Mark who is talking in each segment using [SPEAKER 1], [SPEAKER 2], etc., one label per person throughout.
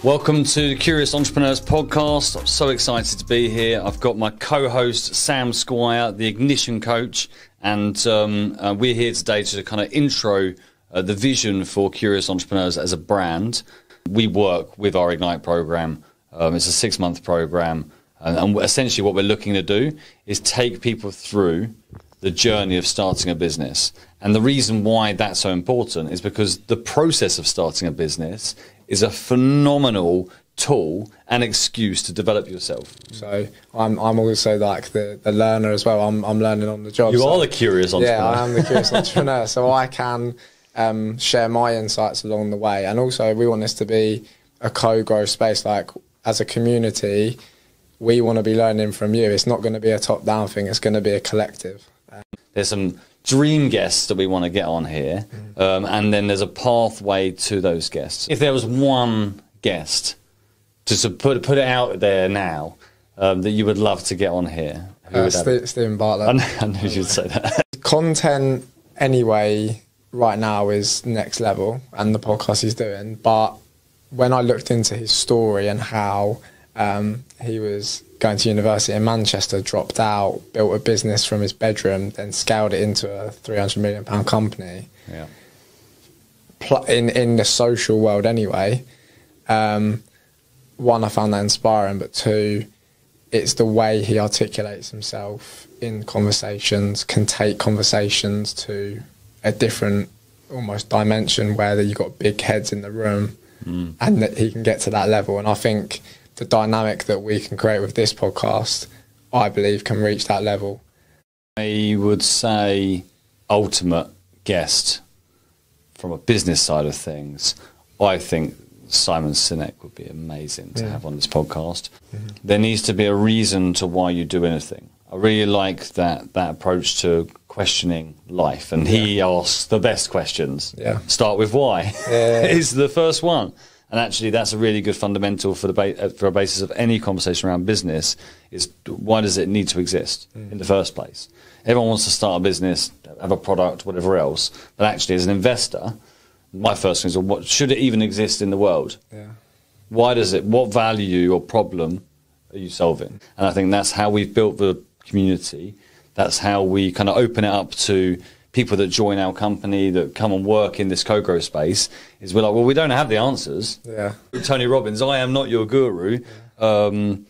[SPEAKER 1] Welcome to the Curious Entrepreneurs podcast. I'm so excited to be here. I've got my co-host Sam Squire, the Ignition Coach, and we're here today to kind of intro the vision for Curious Entrepreneurs as a brand. We work with our Ignite program. It's a 6-month program, and essentially what we're looking to do is take people through the journey of starting a business. And the reason why that's so important is because the process of starting a business is a phenomenal tool and excuse to develop yourself.
[SPEAKER 2] So I'm also like the learner as well. I'm learning on the job.
[SPEAKER 1] You are the curious entrepreneur.
[SPEAKER 2] Yeah, I am the curious entrepreneur. So I can share my insights along the way. And also we want this to be a co-growth space. Like as a community, we want to be learning from you. It's not going to be a top-down thing. It's going to be a collective.
[SPEAKER 1] There's some dream guests that we want to get on here, and then there's a pathway to those guests. If there was one guest to put it out there now that you would love to get on here, who would that be?
[SPEAKER 2] Stephen Bartlett.
[SPEAKER 1] I knew you'd say that.
[SPEAKER 2] Content anyway right now is next level, and the podcast he's doing. But when I looked into his story and how he was going to university in Manchester, dropped out, built a business from his bedroom, then scaled it into a £300 million company.
[SPEAKER 1] Yeah.
[SPEAKER 2] In the social world anyway, one, I found that inspiring, but two, it's the way he articulates himself in conversations, can take conversations to a different almost dimension where you've got big heads in the room and that he can get to that level. And I think the dynamic that we can create with this podcast, I believe, can reach that level.
[SPEAKER 1] I would say ultimate guest from a business side of things, I think Simon Sinek would be amazing to have on this podcast. There needs to be a reason to why you do anything. I really like that approach to questioning life, and he asks the best questions. Start with why is the first one. And actually, that's a really good fundamental for a basis of any conversation around business, is why does it need to exist in the first place? Everyone wants to start a business, have a product, whatever else. But actually, as an investor, my first thing is, what should it even exist in the world? Why does it? What value or problem are you solving? And I think that's how we've built the community. That's how we kind of open it up to people that join our company, that come and work in this co-growth space, is we're like, well, we don't have the answers. Tony Robbins, I am not your guru, but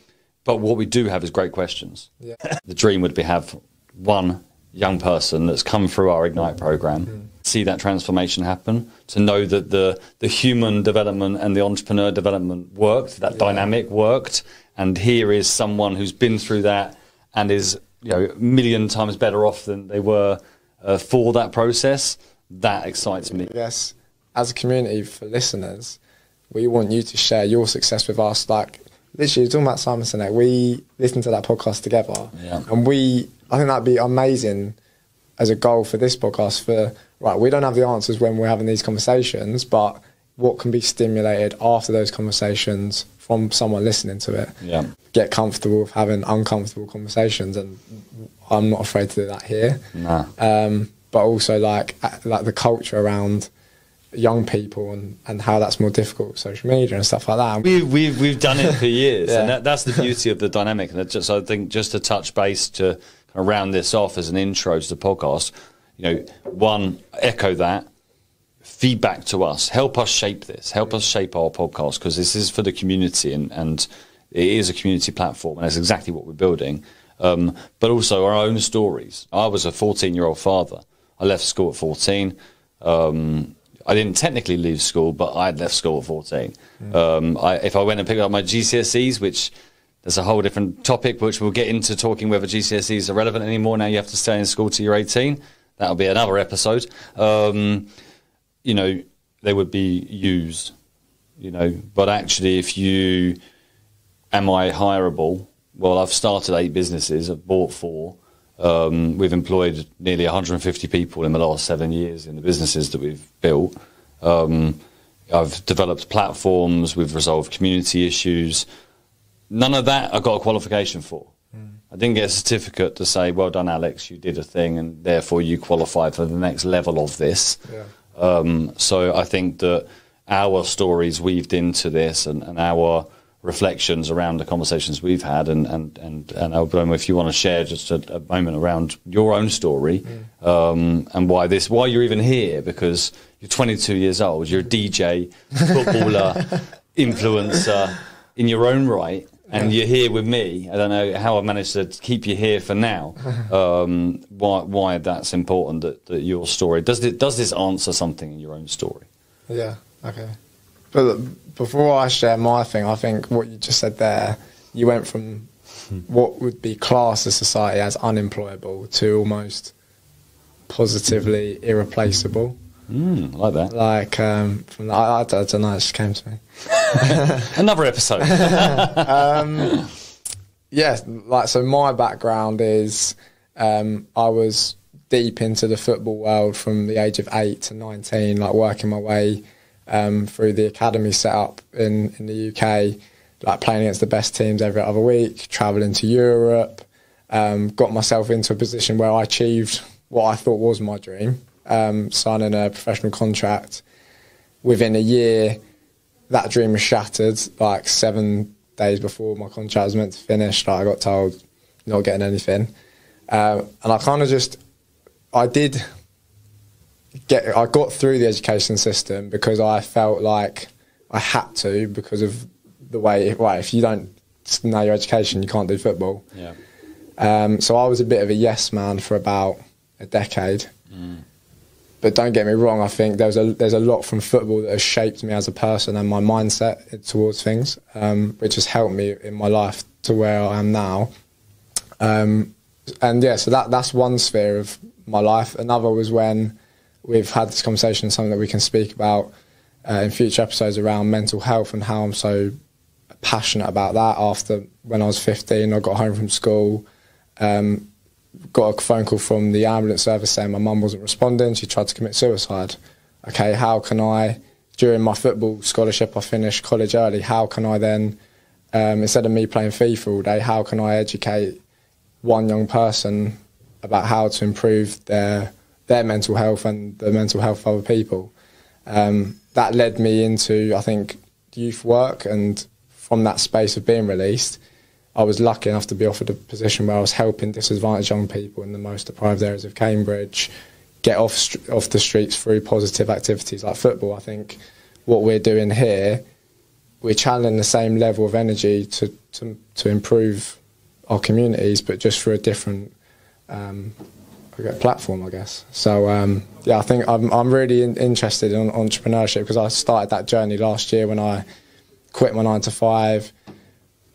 [SPEAKER 1] what we do have is great questions. The dream would be have one young person that's come through our Ignite program, see that transformation happen, to know that the human development and the entrepreneur development worked, that dynamic worked, and here is someone who's been through that and is, you know, a million times better off than they were for that process. That excites me.
[SPEAKER 2] Yes, as a community, for listeners, we want you to share your success with us. Like, literally, talking about Simon Sinek, we listened to that podcast together, and I think that'd be amazing as a goal for this podcast. We don't have the answers when we're having these conversations, but what can be stimulated after those conversations from someone listening to it? Get comfortable with having uncomfortable conversations, and I'm not afraid to do that here. But also like the culture around young people and how that's more difficult with social media and stuff like that.
[SPEAKER 1] We've done it for years, and that's the beauty of the dynamic. And I think just to touch base to kind of round this off as an intro to the podcast, you know, one, echo that. Feedback to us, help us shape this, help us shape our podcast, because this is for the community, and it is a community platform, and that's exactly what we're building. But also our own stories. I was a 14-year-old father. I left school at 14. I didn't technically leave school, but I had left school at 14. If I went and picked up my GCSEs, which there's a whole different topic, which we'll get into, talking whether GCSEs are relevant anymore. Now you have to stay in school till you're 18. That'll be another episode. You know, they would be used, you know, but actually am I hireable? Well, I've started 8 businesses, I've bought 4. We've employed nearly 150 people in the last 7 years in the businesses that we've built. I've developed platforms, we've resolved community issues. None of that I got a qualification for. I didn't get a certificate to say, well done, Alex, you did a thing, and therefore you qualified for the next level of this. So I think that our stories weaved into this and our reflections around the conversations we've had, and Albert, if you want to share just a moment around your own story, and why you're even here, because you're 22 years old, you're a DJ, footballer, influencer in your own right, and you're here with me. I don't know how I managed to keep you here for now. Why that's important, that your story does this answer something in your own story?
[SPEAKER 2] Yeah. Okay. But before I share my thing, I think what you just said there, you went from what would be classed as society as unemployable to almost positively irreplaceable.
[SPEAKER 1] I like that.
[SPEAKER 2] Like, from I don't know, it just came to me.
[SPEAKER 1] Another episode.
[SPEAKER 2] Yeah, like, so my background is I was deep into the football world from the age of 8 to 19, like working my way through the academy set up in the UK, like playing against the best teams every other week, travelling to Europe, got myself into a position where I achieved what I thought was my dream, signing a professional contract. Within a year, that dream was shattered. Like 7 days before my contract was meant to finish, like I got told not getting anything. And I kind of I got through the education system because I felt like I had to, because of the way, if you don't know your education, you can't do football. Yeah. So I was a bit of a yes man for about a decade. But don't get me wrong, I think there's a lot from football that has shaped me as a person and my mindset towards things, which has helped me in my life to where I am now. And yeah, so that's one sphere of my life. Another was when we've had this conversation, something that we can speak about in future episodes, around mental health and how I'm so passionate about that. After, when I was 15, I got home from school, got a phone call from the ambulance service saying my mum wasn't responding, she tried to commit suicide. Okay, how can I, during my football scholarship, I finished college early, how can I then, instead of me playing FIFA all day, how can I educate one young person about how to improve their mental health and the mental health of other people? That led me into, I think, youth work, and from that space of being released, I was lucky enough to be offered a position where I was helping disadvantaged young people in the most deprived areas of Cambridge get off the streets through positive activities like football. I think what we're doing here, we're channeling the same level of energy to improve our communities, but just through a different platform, I guess. So yeah, I think I'm really interested in entrepreneurship, because I started that journey last year when I quit my 9 to 5.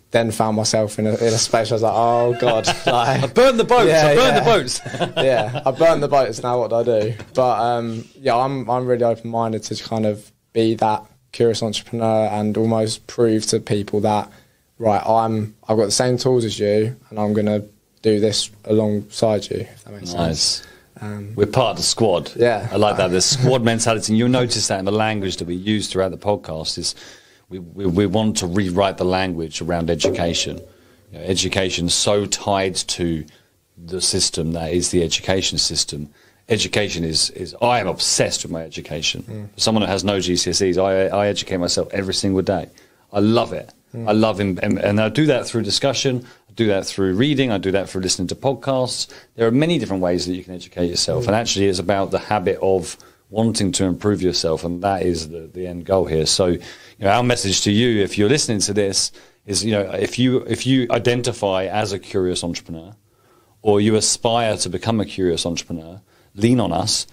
[SPEAKER 2] Then found myself in a space where I was like, oh God, like,
[SPEAKER 1] I burned the boats.
[SPEAKER 2] Yeah,
[SPEAKER 1] I burned the boats.
[SPEAKER 2] Yeah, I burned the boats. Now what do I do? But yeah, I'm really open-minded to kind of be that curious entrepreneur and almost prove to people that, right, I've got the same tools as you, and I'm going to do this alongside you, if that makes sense.
[SPEAKER 1] We're part of the squad.
[SPEAKER 2] Yeah.
[SPEAKER 1] I like that. The squad mentality. And you'll notice that in the language that we use throughout the podcast is we want to rewrite the language around education. You know, education's so tied to the system that is the education system. Education is I am obsessed with my education. For someone that has no GCSEs, I educate myself every single day. I love it. I love and I do that through discussion. I do that through reading. I do that through listening to podcasts. There are many different ways that you can educate yourself, and actually it's about the habit of wanting to improve yourself, and that is the end goal here. So, you know, our message to you, if you're listening to this, is, you know, if you identify as a curious entrepreneur, or you aspire to become a curious entrepreneur, lean on us,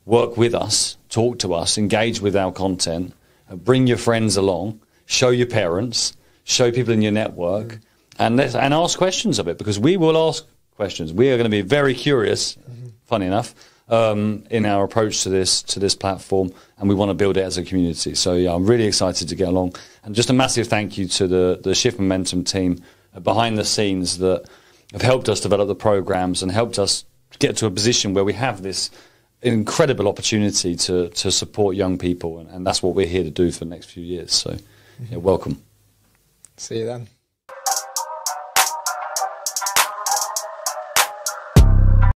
[SPEAKER 1] work with us, talk to us, engage with our content, bring your friends along, show your parents, show people in your network, and ask questions of it, because we will ask questions. We are going to be very curious, funny enough, in our approach to this platform, and we want to build it as a community. So yeah, I'm really excited to get along, and just a massive thank you to the Shift Momentum team behind the scenes that have helped us develop the programs and helped us get to a position where we have this incredible opportunity to support young people, and that's what we're here to do for the next few years. So yeah, welcome.
[SPEAKER 2] See you then.